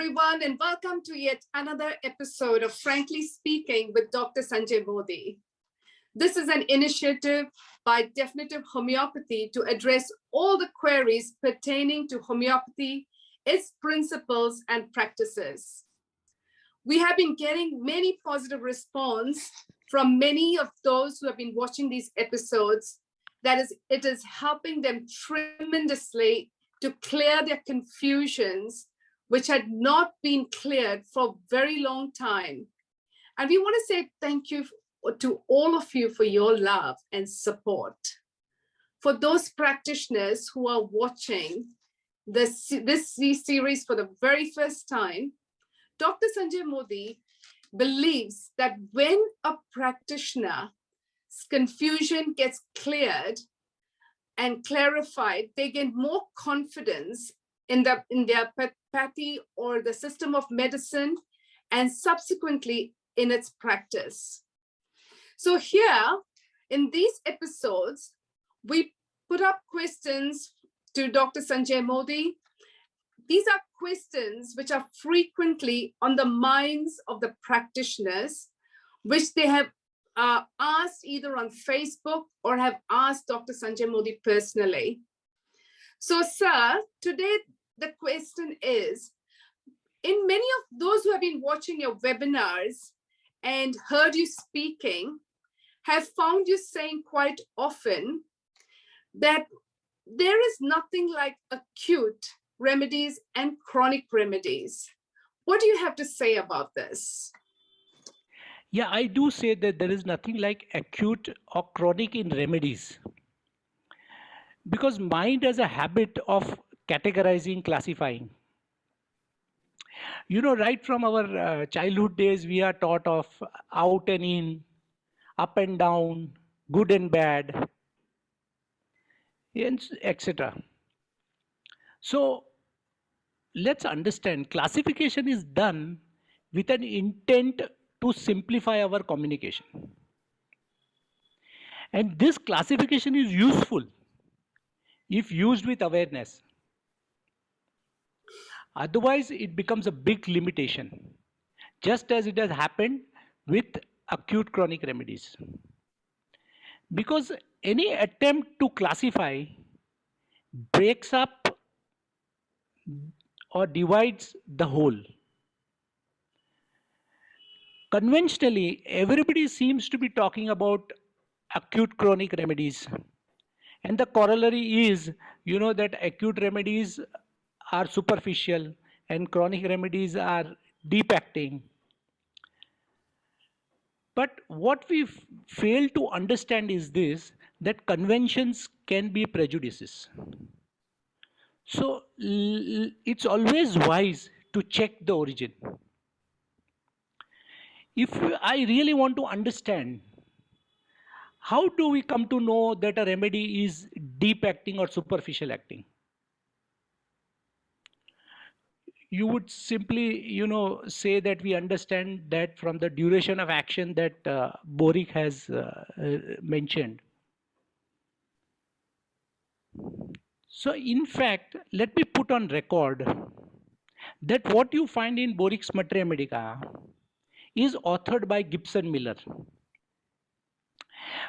everyone, and welcome to yet another episode of Frankly Speaking with Dr. Sanjay Modi. This is an initiative by Definitive Homeopathy to address all the queries pertaining to homeopathy, its principles and practices. We have been getting many positive response from many of those who have been watching these episodes. It is helping them tremendously to clear their confusions, which had not been cleared for a very long time. And we want to say thank you to all of you for your love and support. For those practitioners who are watching this series for the very first time, Dr. Sanjay Modi believes that when a practitioner's confusion gets cleared and clarified, they gain more confidence in their pathy or the system of medicine, and subsequently in its practice. So here in these episodes, we put up questions to Dr. Sanjay Modi. These are questions which are frequently on the minds of the practitioners, which they have asked either on Facebook or have asked Dr. Sanjay Modi personally. So, sir, today the question is, in many of those who have been watching your webinars and heard you speaking, have found you saying quite often that there is nothing like acute remedies and chronic remedies. What do you have to say about this? Yeah, I do say that there is nothing like acute or chronic in remedies. Because mind has a habit of categorizing, classifying. Right from our childhood days, we are taught of out and in, up and down, good and bad, and etc. So let's understand classification is done with an intent to simplify our communication. And this classification is useful if used with awareness. Otherwise, it becomes a big limitation, just as it has happened with acute chronic remedies. Because any attempt to classify breaks up or divides the whole. Conventionally, everybody seems to be talking about acute chronic remedies. And the corollary is, that acute remedies are superficial and chronic remedies are deep acting. But what we fail to understand is this, that conventions can be prejudices. So it's always wise to check the origin. If I really want to understand, how do we come to know that a remedy is deep acting or superficial acting? You would simply, say that we understand that from the duration of action that Boric has mentioned. So in fact, let me put on record that what you find in Boric's Materia Medica is authored by Gibson Miller,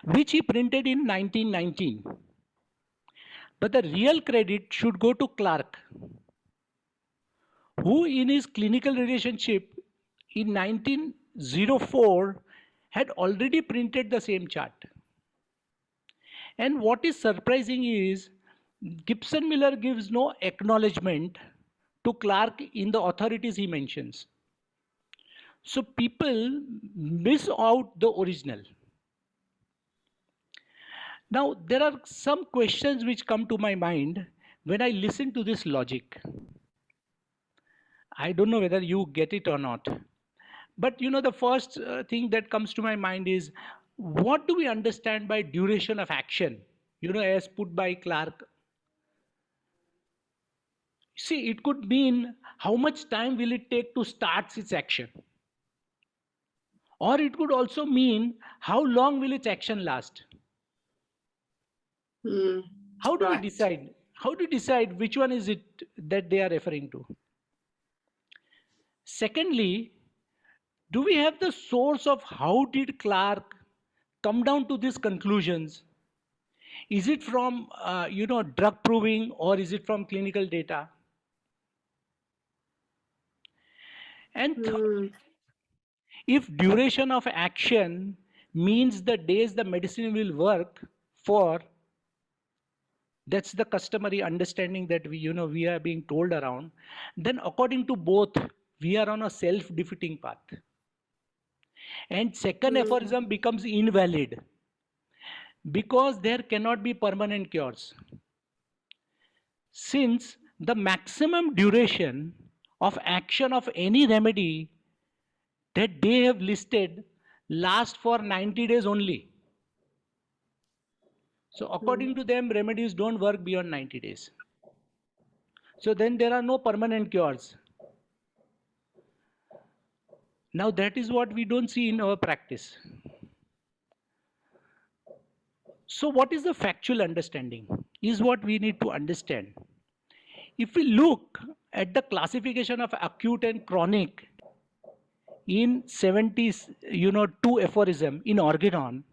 which he printed in 1919. But the real credit should go to Clark, who in his clinical relationship in 1904 had already printed the same chart. And what is surprising is Gibson Miller gives no acknowledgement to Clark in the authorities he mentions. So people miss out the original. Now, there are some questions which come to my mind when I listen to this logic. I don't know whether you get it or not. But the first thing that comes to my mind is, what do we understand by duration of action? As put by Clark. See, it could mean how much time will it take to start its action? Or it could also mean how long will its action last? How do we decide? How do you decide which one is it that they are referring to? Secondly, do we have the source of how did Clark come down to these conclusions? Is it from drug proving, or is it from clinical data? And Hmm. if duration of action means the days the medicine will work for, that's the customary understanding that we are being told around, then according to both, we are on a self-defeating path. And second Hmm. aphorism becomes invalid because there cannot be permanent cures. Since the maximum duration of action of any remedy that they have listed lasts for 90 days only. So Hmm. according to them, remedies don't work beyond 90 days. So then there are no permanent cures. Now that is what we don't see in our practice. So what is the factual understanding is what we need to understand. If we look at the classification of acute and chronic in 70s, two aphorism in Organon,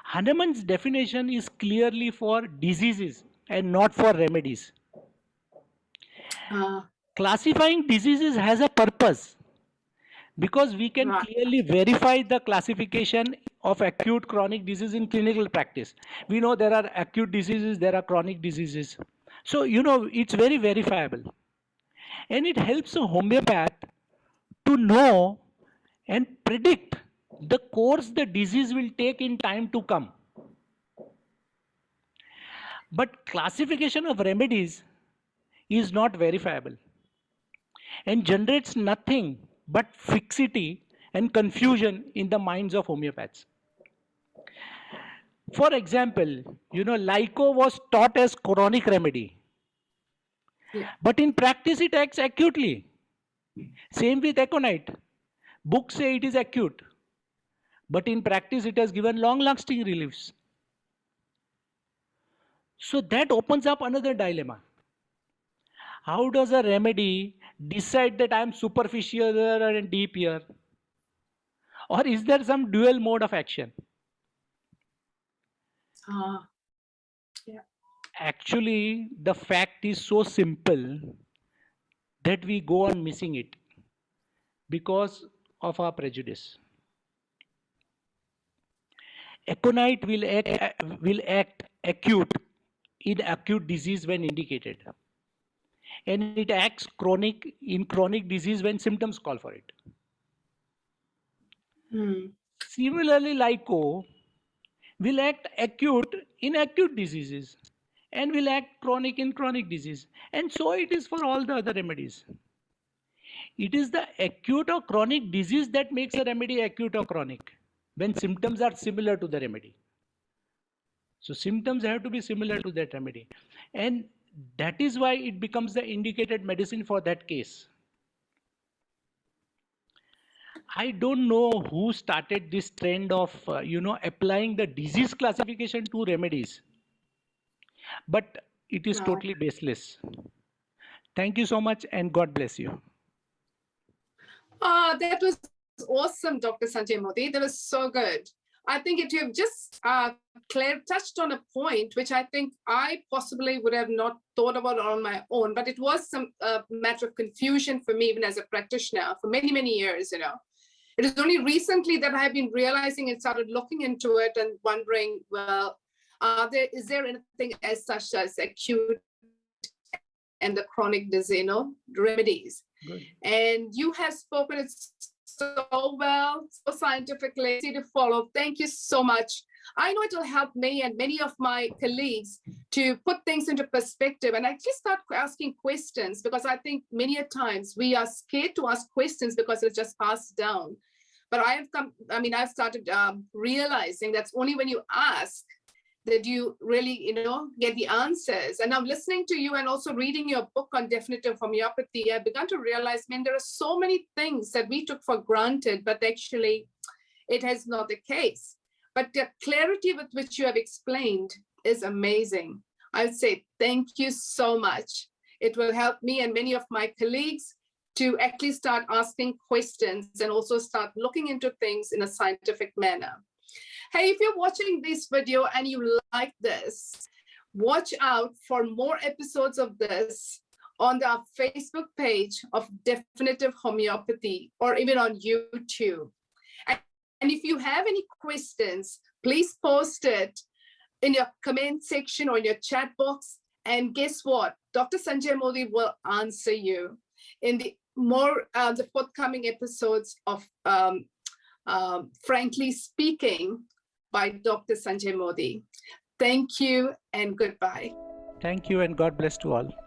Hahnemann's definition is clearly for diseases and not for remedies. Ah, Classifying diseases has a purpose because we can right. clearly verify the classification of acute chronic disease in clinical practice. We know there are acute diseases, there are chronic diseases. So, it's very verifiable. And it helps a homeopath to know and predict the course the disease will take in time to come. But classification of remedies is not verifiable and generates nothing but fixity and confusion in the minds of homeopaths. For example, Lyco was taught as chronic remedy, Yeah. but in practice it acts acutely. Same with aconite. Books say it is acute, but in practice it has given long-lasting reliefs. So that opens up another dilemma. How does a remedy decide that I am superficial and deep here? Or is there some dual mode of action? Ah, yeah. Actually, the fact is so simple that we go on missing it because of our prejudice. Aconite will act acute in acute disease when indicated, and it acts chronic in chronic disease when symptoms call for it. Hmm. Similarly, Lyco will act acute in acute diseases and will act chronic in chronic disease. And so it is for all the other remedies. It is the acute or chronic disease that makes a remedy acute or chronic when symptoms are similar to the remedy. So symptoms have to be similar to that remedy. And that is why it becomes the indicated medicine for that case. I don't know who started this trend of, applying the disease classification to remedies, but it is Wow. totally baseless. Thank you so much and God bless you. That was awesome, Dr. Sanjay Modi. That was so good. I think you have just touched on a point which I think I possibly would have not thought about on my own, but it was some matter of confusion for me, even as a practitioner for many, many years. It is only recently that I've been realizing and started looking into it and wondering, well, is there anything as such as acute and the chronic disease, remedies? Good. And you have spoken it so well, so scientifically, easy to follow. Thank you so much. I know it will help me and many of my colleagues to put things into perspective and actually start asking questions, because I think many a times we are scared to ask questions because it's just passed down. But I've started realizing that's only when you ask that you really, get the answers. And I'm listening to you and also reading your book on definitive homeopathy. I began to realize, man, there are so many things that we took for granted, but actually it is not the case. But the clarity with which you have explained is amazing. I would say thank you so much. It will help me and many of my colleagues to actually start asking questions and also start looking into things in a scientific manner. Hey, if you're watching this video and you like this, watch out for more episodes of this on our Facebook page of Definitive Homeopathy or even on YouTube. And if you have any questions, please post it in your comment section or in your chat box. And guess what? Dr. Sanjay Modi will answer you in the forthcoming episodes of Frankly Speaking by Dr. Sanjay Modi. Thank you and goodbye. Thank you and God bless to all.